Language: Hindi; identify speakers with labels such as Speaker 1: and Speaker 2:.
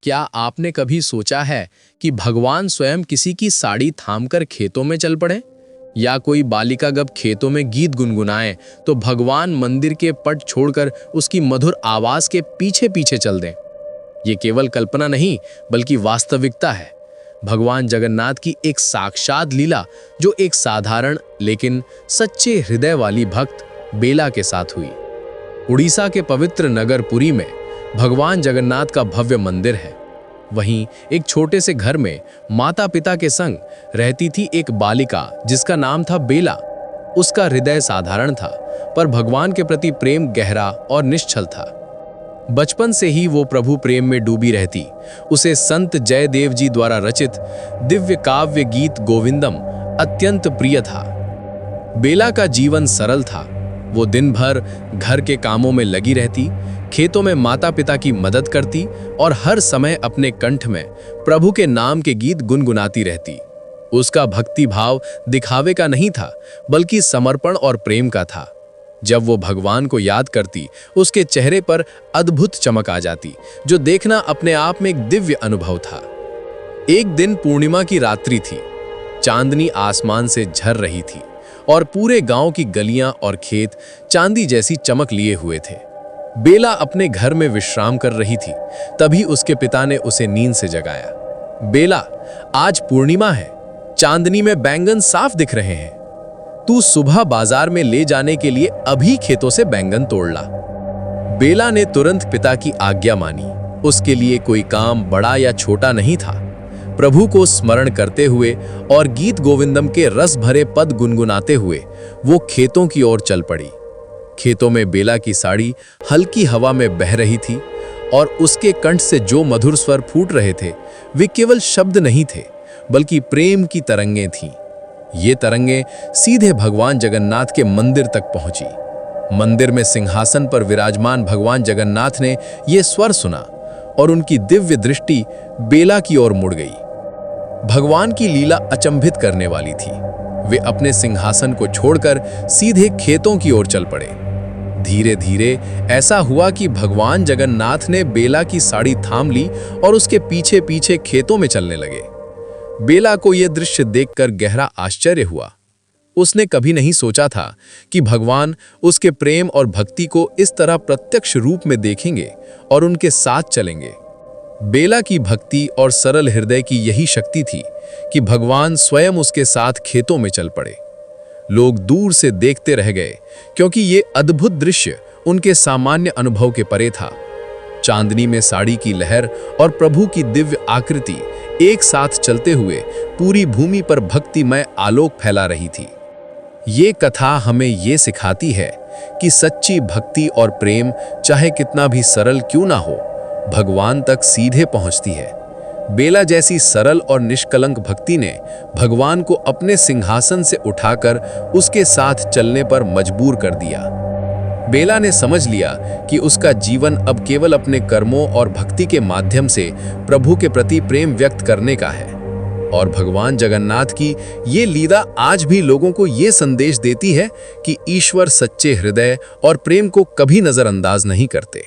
Speaker 1: क्या आपने कभी सोचा है कि भगवान स्वयं किसी की साड़ी थामकर खेतों में चल पड़े, या कोई बालिका जब खेतों में गीत गुनगुनाए तो भगवान मंदिर के पट छोड़कर उसकी मधुर आवाज के पीछे पीछे चल दें? ये केवल कल्पना नहीं बल्कि वास्तविकता है। भगवान जगन्नाथ की एक साक्षात लीला जो एक साधारण लेकिन सच्चे हृदय वाली भक्त बेला के साथ हुई। उड़ीसा के पवित्र नगर पुरी में भगवान जगन्नाथ का भव्य मंदिर है। वहीं एक छोटे से घर में माता पिता के संग रहती थी एक बालिका जिसका नाम था बेला। उसका हृदय साधारण था पर भगवान के प्रति प्रेम गहरा और निश्चल था। बचपन से ही वो प्रभु प्रेम में डूबी रहती। उसे संत जयदेव जी द्वारा रचित दिव्य काव्य गीत गोविंदम अत्यंत प्रिय था। बेला का जीवन सरल था। वो दिन भर घर के कामों में लगी रहती, खेतों में माता पिता की मदद करती और हर समय अपने कंठ में प्रभु के नाम के गीत गुनगुनाती रहती। उसका भक्ति भाव दिखावे का नहीं था बल्कि समर्पण और प्रेम का था। जब वो भगवान को याद करती, उसके चेहरे पर अद्भुत चमक आ जाती, जो देखना अपने आप में एक दिव्य अनुभव था। एक दिन पूर्णिमा की रात्रि थी। चांदनी आसमान से झर रही थी और पूरे गांव की गलियां और खेत चांदी जैसी चमक लिए हुए थे। बेला अपने घर में विश्राम कर रही थी। तभी उसके पिता ने उसे नींद से जगाया। बेला, आज पूर्णिमा है, चांदनी में बैंगन साफ दिख रहे हैं। तू सुबह बाजार में ले जाने के लिए अभी खेतों से बैंगन तोड़ ला। बेला ने तुरंत पिता की आज्ञा मानी। उसके लिए कोई काम बड़ा या छोटा नहीं था। प्रभु को स्मरण करते हुए और गीत गोविंदम के रस भरे पद गुनगुनाते हुए वो खेतों की ओर चल पड़ी। खेतों में बेला की साड़ी हल्की हवा में बह रही थी और उसके कंठ से जो मधुर स्वर फूट रहे थे वे केवल शब्द नहीं थे बल्कि प्रेम की तरंगें थीं। ये तरंगें सीधे भगवान जगन्नाथ के मंदिर तक पहुंची। मंदिर में सिंहासन पर विराजमान भगवान जगन्नाथ ने ये स्वर सुना और उनकी दिव्य दृष्टि बेला की ओर मुड़ गई। भगवान की लीला अचंभित करने वाली थी। वे अपने सिंहासन को छोड़कर सीधे खेतों की ओर चल पड़े। धीरे धीरे ऐसा हुआ कि भगवान जगन्नाथ ने बेला की साड़ी थाम ली और उसके पीछे पीछे खेतों में चलने लगे। बेला को यह दृश्य देखकर गहरा आश्चर्य हुआ। उसने कभी नहीं सोचा था कि भगवान उसके प्रेम और भक्ति को इस तरह प्रत्यक्ष रूप में देखेंगे और उनके साथ चलेंगे। बेला की भक्ति और सरल हृदय की यही शक्ति थी कि भगवान स्वयं उसके साथ खेतों में चल पड़े। लोग दूर से देखते रह गए क्योंकि ये अद्भुत दृश्य उनके सामान्य अनुभव के परे था। चांदनी में साड़ी की लहर और प्रभु की दिव्य आकृति एक साथ चलते हुए पूरी भूमि पर भक्तिमय आलोक फैला रही थी। ये कथा हमें ये सिखाती है कि सच्ची भक्ति और प्रेम चाहे कितना भी सरल क्यों ना हो, भगवान तक सीधे पहुंचती है। बेला जैसी सरल और निष्कलंक भक्ति ने भगवान को अपने सिंहासन से उठाकर उसके साथ चलने पर मजबूर कर दिया। बेला ने समझ लिया कि उसका जीवन अब केवल अपने कर्मों और भक्ति के माध्यम से प्रभु के प्रति प्रेम व्यक्त करने का है। और भगवान जगन्नाथ की ये लीला आज भी लोगों को ये संदेश देती है कि ईश्वर सच्चे हृदय और प्रेम को कभी नजरअंदाज नहीं करते।